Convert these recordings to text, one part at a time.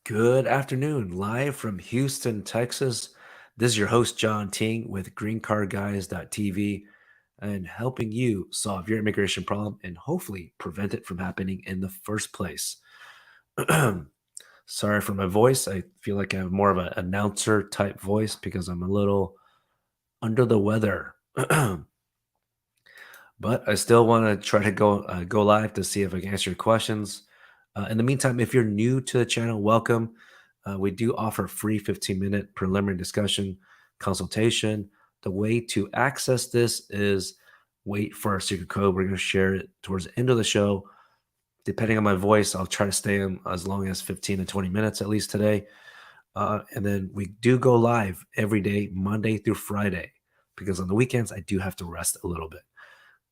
Good afternoon, live from Houston, Texas. This is your host, John Ting with greencardguys.tv and helping you solve your immigration problem and hopefully prevent it from happening in the first place. Sorry for my voice. I feel like I have more of an announcer type voice because I'm a little under the weather. But I still want to try to go live to see if I can answer your questions. In the meantime, if you're new to the channel, welcome. We do offer free 15-minute preliminary discussion consultation. The way to access this is wait for our secret code. We're going to share it towards the end of the show. Depending on my voice, I'll try to stay in as long as 15 to 20 minutes at least today. And then we do go live every day, Monday through Friday, because on the weekends, I do have to rest a little bit.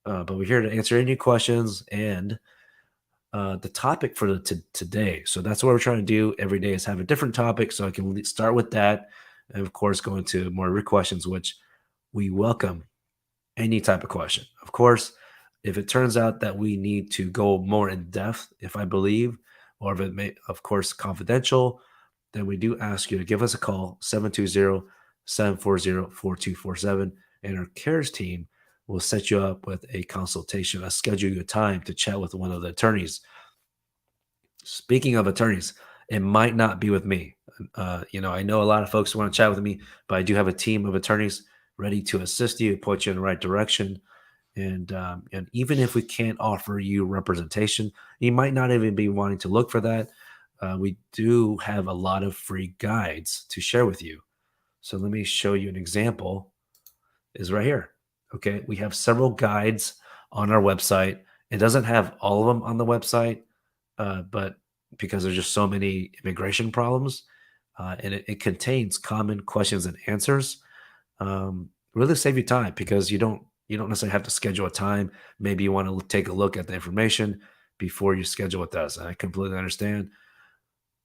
But we're here to answer any questions and the topic for today. So that's what we're trying to do every day is have a different topic. So I can start with that, and of course go into more of your questions, which we welcome any type of question. Of course, if it turns out that we need to go more in depth, if I believe, or if it may, of course, confidential, then we do ask you to give us a call 720-740-4247, and our cares team will set you up with a consultation. I'll schedule you a time to chat with one of the attorneys. Speaking of attorneys, it might not be with me. I know a lot of folks want to chat with me, but I do have a team of attorneys ready to assist you, point you in the right direction. And even if we can't offer you representation, you might not even be wanting to look for that. We do have a lot of free guides to share with you. So let me show you an example. Is right here. Okay, we have several guides on our website. It doesn't have all of them on the website, but because there's just so many immigration problems, and it contains common questions and answers. Really save you time because you don't necessarily have to schedule a time. Maybe you want to take a look at the information before you schedule with us. And I completely understand.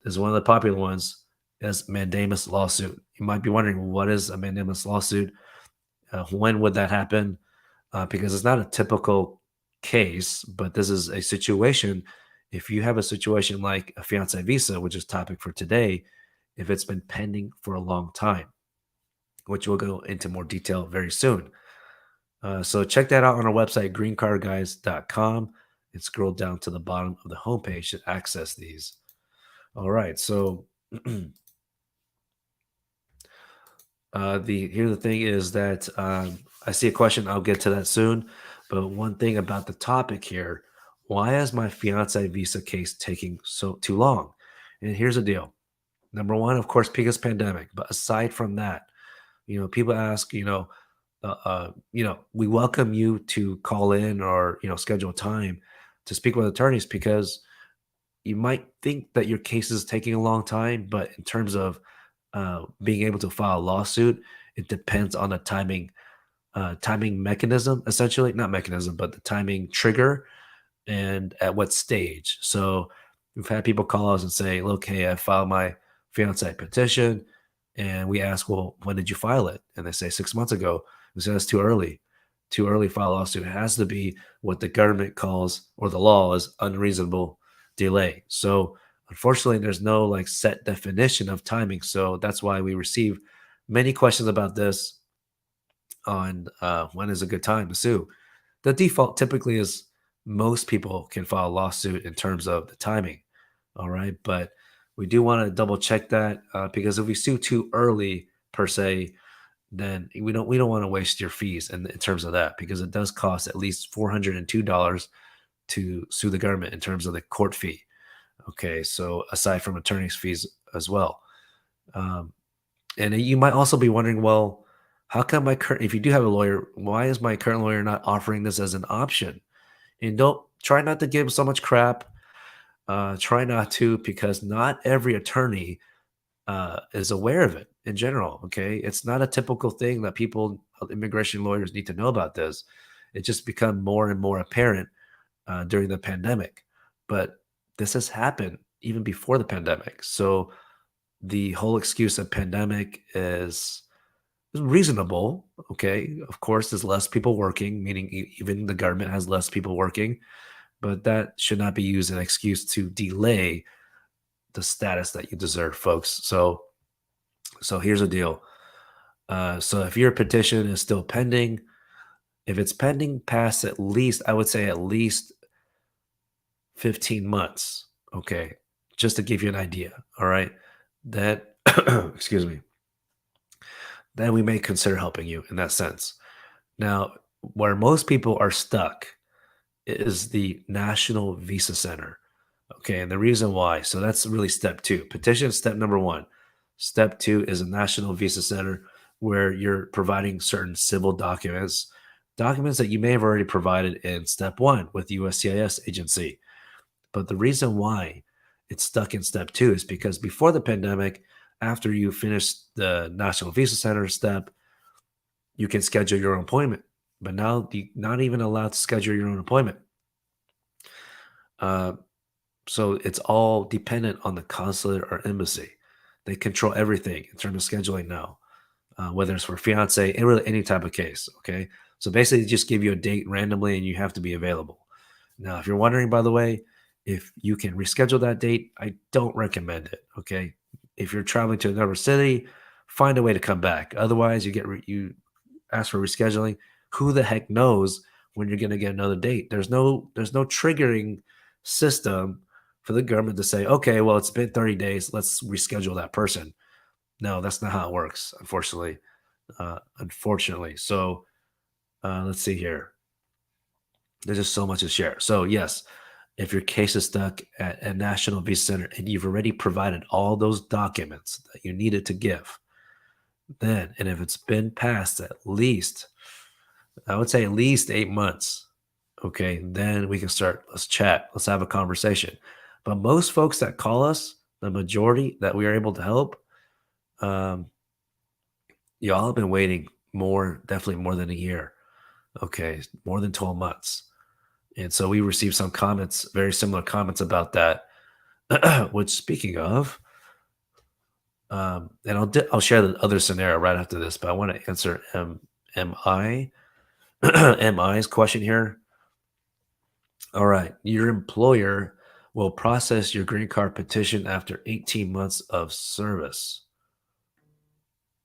This is one of the popular ones is mandamus lawsuit. You might be wondering what is a mandamus lawsuit? When would that happen? Because it's not a typical case, but this is a situation. If you have a situation like a fiance visa, which is topic for today, if it's been pending for a long time, which we'll go into more detail very soon. So check that out on our website, greencardguys.com, and scroll down to the bottom of the homepage to access these. All right. So the thing is that I see a question. I'll get to that soon. But one thing about the topic here, why is my fiance visa case taking so too long? And here's the deal. Number one, of course, because pandemic. But aside from that, people ask, we welcome you to call in or schedule time to speak with attorneys because you might think that your case is taking a long time, but in terms of being able to file a lawsuit, it depends on the timing mechanism, essentially, not mechanism, but the timing trigger and at what stage. So we've had people call us and say, look, hey, I filed my fiance petition. And we ask, well, when did you file it? And they say 6 months ago. We say that's too early. Too early to file a lawsuit. It has to be what the government calls or the law is unreasonable delay. So unfortunately, there's no like set definition of timing. So that's why we receive many questions about this on when is a good time to sue. The default typically is most people can file a lawsuit in terms of the timing. All right. But we do want to double check that because if we sue too early per se, then we don't want to waste your fees in terms of that because it does cost at least $402 to sue the government in terms of the court fee. Okay, so aside from attorney's fees as well. Um, and you might also be wondering, well, how come if you do have a lawyer, why is my current lawyer not offering this as an option? And don't try not to give so much crap. Try not to, because not every attorney is aware of it in general. Okay, it's not a typical thing that immigration lawyers need to know about this. It just become more and more apparent during the pandemic, but this has happened even before the pandemic. So the whole excuse of pandemic is reasonable. Okay, of course, there's less people working, meaning even the government has less people working, but that should not be used as an excuse to delay the status that you deserve, folks. So here's the deal. So if your petition is still pending, if it's pending past at least, I would say at least 15 months, okay, just to give you an idea, all right, that, excuse me, then we may consider helping you in that sense. Now, where most people are stuck is the National Visa Center. Okay, and the reason why, so that's really step two. Petition is step number one. Step two is a National Visa Center where you're providing certain civil documents, documents that you may have already provided in step one with USCIS agency. But the reason why it's stuck in step two is because before the pandemic, after you finish the National Visa Center step, you can schedule your own appointment. But now you're not even allowed to schedule your own appointment. Uh, So it's all dependent on the consulate or embassy. They control everything in terms of scheduling now, whether it's for fiance, really any type of case. Okay. So basically, they just give you a date randomly and you have to be available. Now, if you're wondering, by the way, if you can reschedule that date, I don't recommend it. Okay. If you're traveling to another city, find a way to come back. Otherwise, you ask for rescheduling. Who the heck knows when you're going to get another date? There's no triggering system for the government to say, okay, well, it's been 30 days, let's reschedule that person. No, that's not how it works, unfortunately. So let's see here. There's just so much to share. So yes, if your case is stuck at a National Visa Center and you've already provided all those documents that you needed to give, then, and if it's been past at least, I would say at least 8 months, okay, then we can start. Let's chat. Let's have a conversation. But most folks that call us, the majority that we are able to help, um, y'all have been waiting more, definitely more than a year. Okay, more than 12 months. And so we received some comments, very similar comments about that. Which, speaking of, and I'll share the other scenario right after this, but I want to answer MI MI's question here. All right. Your employer will process your green card petition after 18 months of service.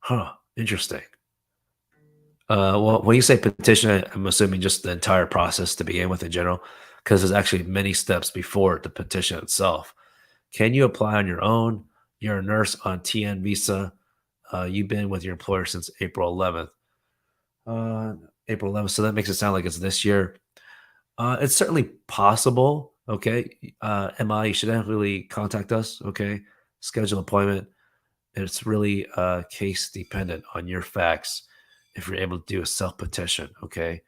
Huh. Interesting. Well, when you say petition, I'm assuming just the entire process to begin with in general, because there's actually many steps before the petition itself. Can you apply on your own? You're a nurse on TN visa. You've been with your employer since April 11th. Uh, April 11th. So that makes it sound like it's this year. It's certainly possible. Okay. MI, you should definitely contact us. Okay. Schedule an appointment. It's really case dependent on your facts if you're able to do a self petition. Okay.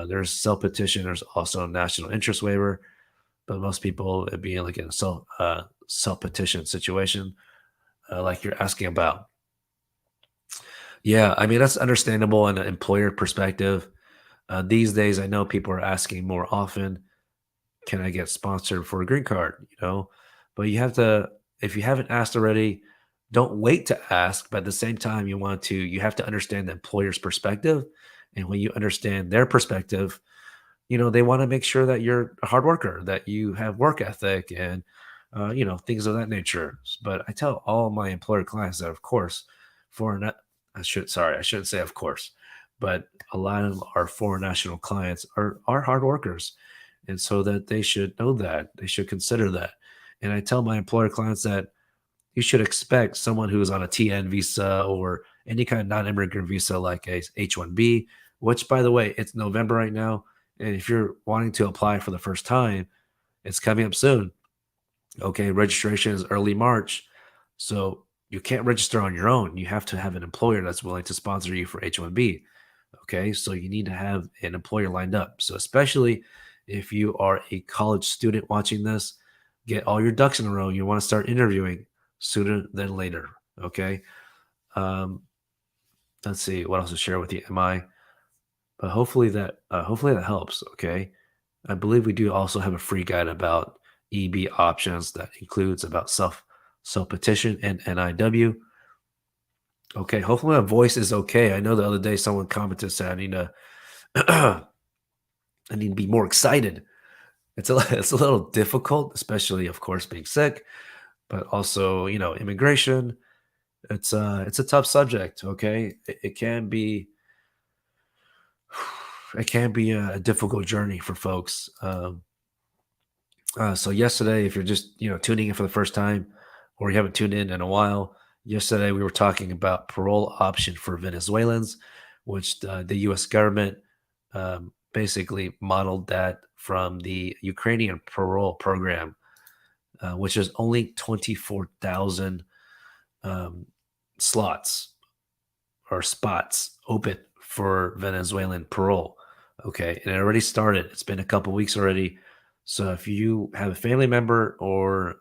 There's self petition. There's also a national interest waiver, but most people it'd be like in a self petition situation, like you're asking about. Yeah. I mean, that's understandable in an employer perspective. These days, I know people are asking more often, can I get sponsored for a green card? But you have to, if you haven't asked already, don't wait to ask. But at the same time, you have to understand the employer's perspective. And when you understand their perspective, they want to make sure that you're a hard worker, that you have work ethic and, things of that nature. But I tell all my employer clients that, of course, foreign, I shouldn't say of course, but a lot of our foreign national clients are hard workers. And so that they should know that, they should consider that. And I tell my employer clients that you should expect someone who is on a TN visa or any kind of non-immigrant visa like a H-1B, which by the way, it's November right now. And if you're wanting to apply for the first time, it's coming up soon. Okay, registration is early March. So you can't register on your own. You have to have an employer that's willing to sponsor you for H-1B. Okay, so you need to have an employer lined up. So, especially if you are a college student watching this, get all your ducks in a row. You want to start interviewing sooner than later. Okay. Um, let's see what else to share with you. But hopefully that helps. Okay. I believe we do also have a free guide about EB options that includes about self petition and NIW. Okay. Hopefully my voice is okay. I know the other day someone commented said I need to I need to be more excited. It's a little difficult, especially of course being sick. but also, immigration. It's a tough subject. Okay, it can be it can be a difficult journey for folks. So yesterday, if you're just tuning in for the first time, or you haven't tuned in a while, yesterday we were talking about parole option for Venezuelans, which the U.S. government basically modeled that from the Ukrainian parole program, which is only 24,000 um, slots or spots open for Venezuelan parole. Okay, and it already started. It's been a couple weeks already. So if you have a family member or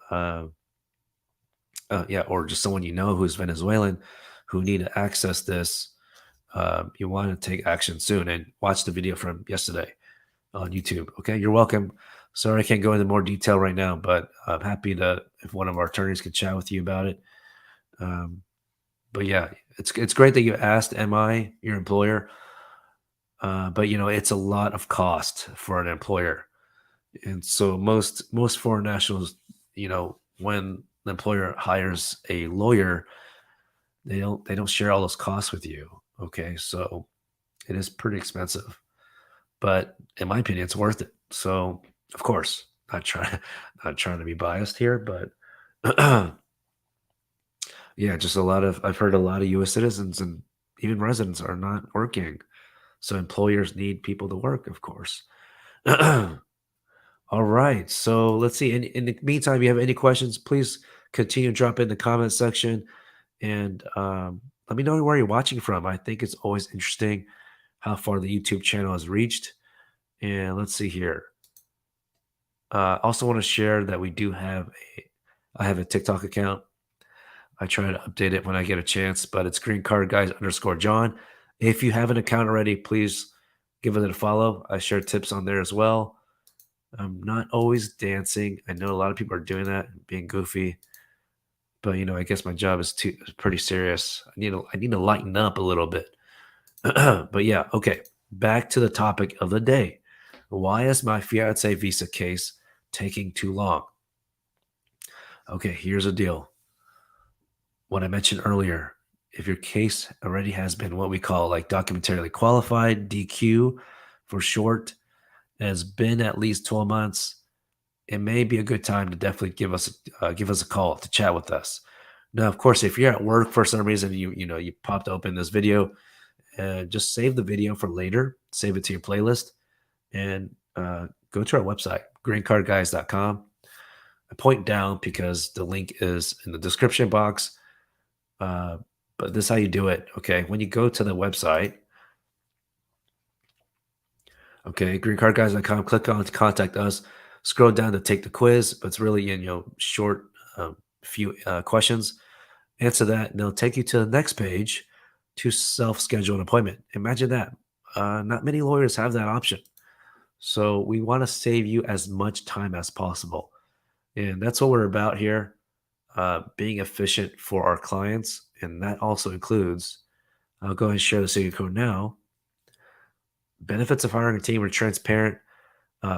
yeah, or just someone who's Venezuelan who need to access this, you want to take action soon and watch the video from yesterday on YouTube. Okay, you're welcome. Sorry, I can't go into more detail right now, but I'm happy to if one of our attorneys could chat with you about it. Um, but yeah, it's great that you asked. Am I your employer? But it's a lot of cost for an employer, and so most foreign nationals, when the employer hires a lawyer, they don't share all those costs with you. Okay, so it is pretty expensive, but in my opinion, it's worth it. So of course, not trying not trying to be biased here, but yeah, just a lot of I've heard a lot of U.S. citizens and even residents are not working, so employers need people to work, of course. All right. So let's see. In the meantime, if you have any questions, please continue to drop in the comment section and let me know where you're watching from. I think it's always interesting how far the YouTube channel has reached. And let's see here. Also want to share that I have a TikTok account. I try to update it when I get a chance, but it's green card guys underscore John. If you have an account already, please give it a follow. I share tips on there as well. I'm not always dancing. I know a lot of people are doing that, being goofy, but I guess my job is pretty serious. I need to lighten up a little bit. But yeah, okay. Back to the topic of the day. Why is my fiance visa case taking too long? Okay, here's the deal. What I mentioned earlier, if your case already has been what we call like documentarily qualified, DQ for short, and has been at least 12 months, it may be a good time to definitely give us a call to chat with us. Now, of course, if you're at work for some reason, you popped open this video, just save the video for later. Save it to your playlist, and go to our website, greencardguys.com. I point down because the link is in the description box. Uh, but this is how you do it. Okay, when you go to the website, okay, greencardguys.com, click on to contact us. Scroll down to take the quiz, but it's really in short few questions. Answer that, and they'll take you to the next page to self-schedule an appointment. Imagine that. Not many lawyers have that option. So we want to save you as much time as possible. And that's what we're about here, being efficient for our clients. And that also includes, I'll go ahead and share the secret code now. Benefits of hiring a team are transparent,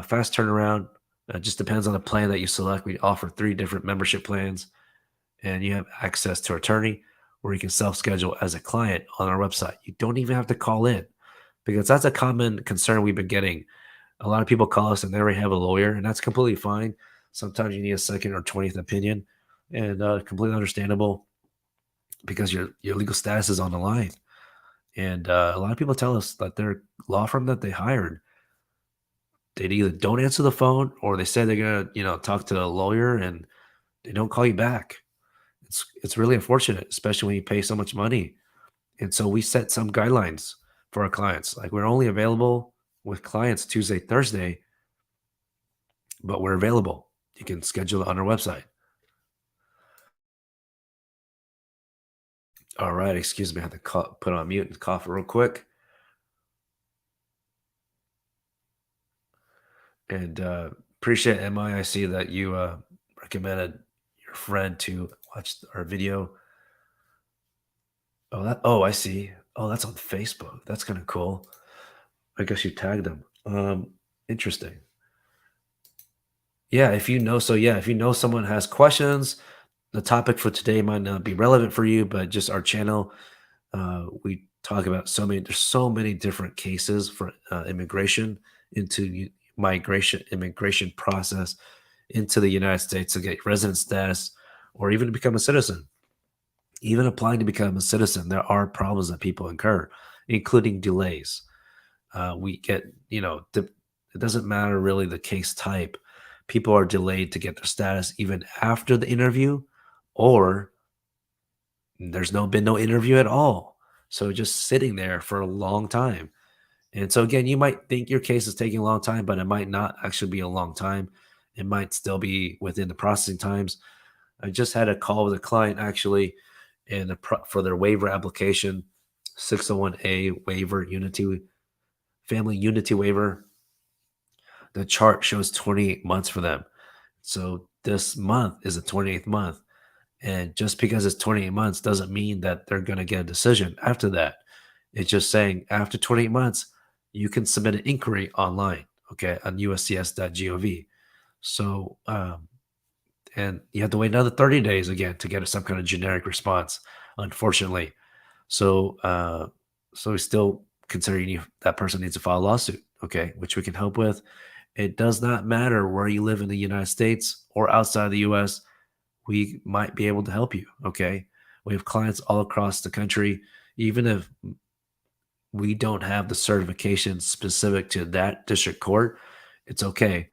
fast turnaround. Just depends on the plan that you select. We offer 3 different membership plans, and you have access to our attorney where you can self-schedule as a client on our website. You don't even have to call in because that's a common concern we've been getting. A lot of people call us and they already have a lawyer, and that's completely fine. Sometimes you need a second or 20th opinion, and completely understandable because your legal status is on the line. And a lot of people tell us that their law firm that they hired, they either don't answer the phone or they say they're gonna, talk to a lawyer and they don't call you back. It's really unfortunate, especially when you pay so much money. And so we set some guidelines for our clients. Like we're only available with clients Tuesday, Thursday, but we're available. You can schedule it on our website. All right, excuse me, I have to put on mute and cough real quick. And appreciate MI. I see that you recommended your friend to watch our video. Oh, I see. Oh, that's on Facebook. That's kind of cool. I guess you tagged them. Interesting. Yeah, if you know someone has questions, the topic for today might not be relevant for you, but just our channel, we talk about there's so many different cases for immigration into immigration process into the United States to get resident status or even to become a citizen. Even applying to become a citizen, there are problems that people incur, including delays. We get, it doesn't matter really the case type. People are delayed to get their status even after the interview, or there's been no interview at all. So just sitting there for a long time. And so again, you might think your case is taking a long time, but it might not actually be a long time. It might still be within the processing times. I just had a call with a client actually, and for their waiver application, 601A waiver, unity family unity waiver. The chart shows 28 months for them. So this month is the 28th month. And just because it's 28 months doesn't mean that they're going to get a decision after that. It's just saying after 28 months, you can submit an inquiry online, okay, on uscs.gov. So, and you have to wait another 30 days again to get some kind of generic response, unfortunately. So, so we still consider that person needs to file a lawsuit, okay, which we can help with. It does not matter where you live in the United States or outside the US, we might be able to help you, okay? We have clients all across the country. Even if we don't have the certification specific to that district court, it's okay.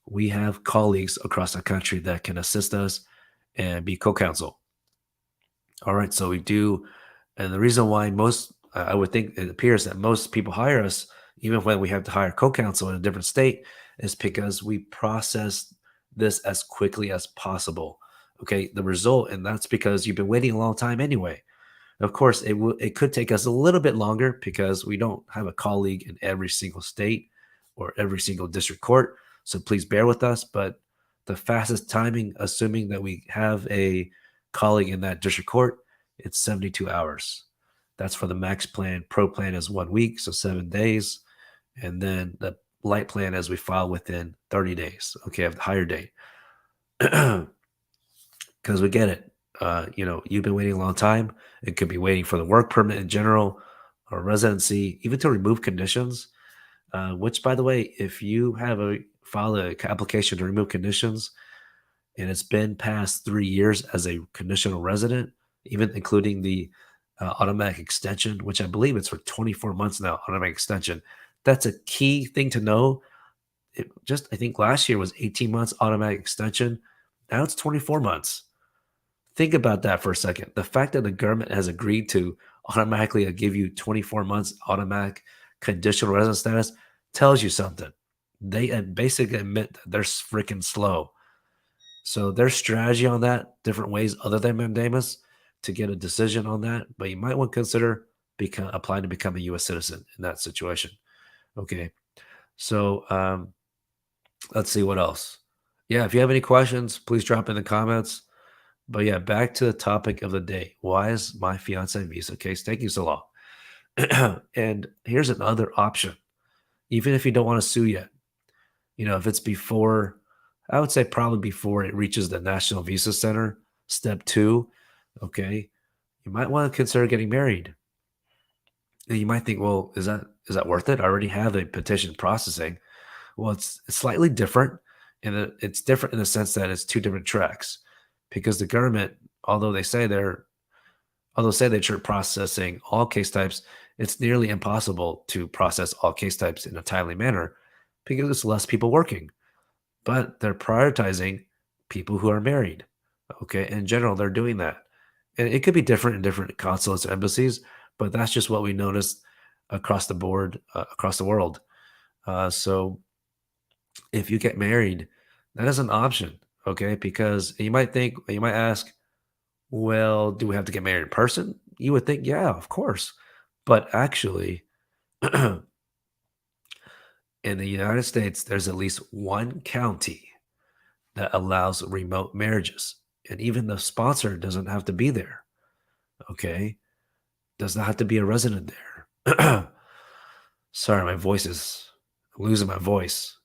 We have colleagues across the country that can assist us and be co-counsel. All right, so we do, and the reason why I would think it appears that most people hire us, even when we have to hire co-counsel in a different state, is because we process this as quickly as possible. Okay, the result, and that's because you've been waiting a long time anyway. Of course, it could take us a little bit longer because we don't have a colleague in every single state or every single district court. So please bear with us. But the fastest timing, assuming that we have a colleague in that district court, it's 72 hours. That's for the max plan. Pro plan is 1 week, so 7 days. And then the light plan as we file within 30 days. Okay, of the higher date. Because we get it. You've been waiting a long time. It could be waiting for the work permit in general or residency, even to remove conditions. Which, by the way, if you have file a application to remove conditions and it's been past 3 years as a conditional resident, even including the automatic extension, which I believe it's for 24 months now, automatic extension. That's a key thing to know. I think last year was 18 months automatic extension. Now it's 24 months. Think about that for a second. The fact that the government has agreed to automatically give you 24 months automatic conditional resident status tells you something. They basically admit that they're freaking slow. So their strategy on that, different ways other than mandamus to get a decision on that, but you might want to consider applying to become a U.S. citizen in that situation. Okay. So let's see what else. Yeah, if you have any questions, please drop in the comments. But yeah, back to the topic of the day. Why is my fiance visa case taking so long? And here's another option. Even if you don't want to sue yet, if it's before, I would say probably before it reaches the National Visa Center, step 2, okay, you might want to consider getting married. And you might think, well, is that worth it? I already have a petition processing. Well, it's slightly different, and it's different in the sense that it's two different tracks, because the government, although they say they're processing all case types, it's nearly impossible to process all case types in a timely manner because there's less people working. But they're prioritizing people who are married. Okay, in general, they're doing that, and it could be different in different consulates or embassies, but that's just what we noticed across the board, across the world. So if you get married, that is an option, okay? Because you might ask, well, do we have to get married in person? You would think, yeah, of course. But actually, in the United States, there's at least one county that allows remote marriages. And even the sponsor doesn't have to be there, okay? Does not have to be a resident there. Sorry, my voice is I'm losing my voice.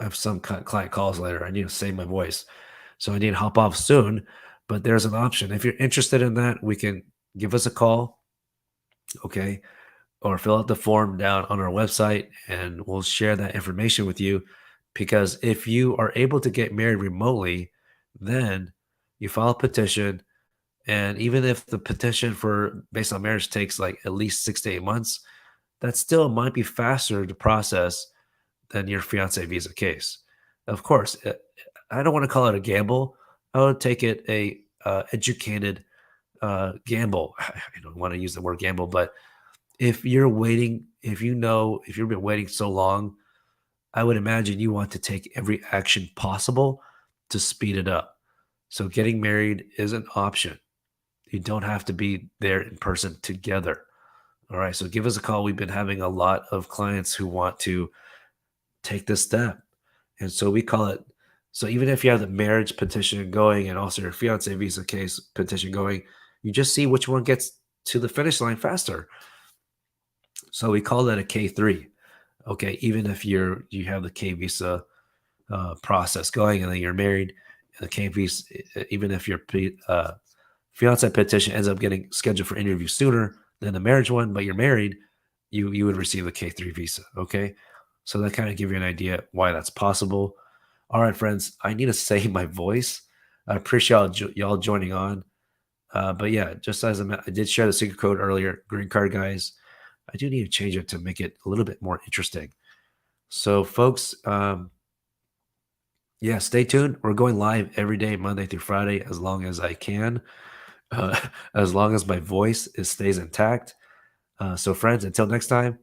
I have some client calls later. I need to save my voice. So I need to hop off soon. But there's an option. If you're interested in that, we can give us a call, okay? Or fill out the form down on our website and we'll share that information with you. Because if you are able to get married remotely, then you file a petition. And even if the petition for based on marriage takes like at least 6 to 8 months, that still might be faster to process than your fiance visa case. Of course, I don't want to call it a gamble. I would take it a educated gamble. I don't want to use the word gamble, but if you're waiting, if you've been waiting so long, I would imagine you want to take every action possible to speed it up. So getting married is an option. You don't have to be there in person together. All right. So give us a call. We've been having a lot of clients who want to take this step. And so we call it, so even if you have the marriage petition going and also your fiance visa case petition going, you just see which one gets to the finish line faster. So we call that a K3. Okay, even if you have the K visa process going and then you're married, the K visa, even if your fiance petition ends up getting scheduled for interview sooner than the marriage one, but you're married, you would receive a K3 visa. Okay, so that kind of give you an idea why that's possible. All right, friends, I need to save my voice. I appreciate y'all joining on. But yeah, just as I did share the secret code earlier, green card guys, I do need to change it to make it a little bit more interesting. So, folks, yeah, stay tuned. We're going live every day, Monday through Friday, as long as I can, uh, as long as my voice stays intact. So, friends, until next time,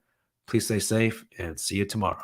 please stay safe and see you tomorrow.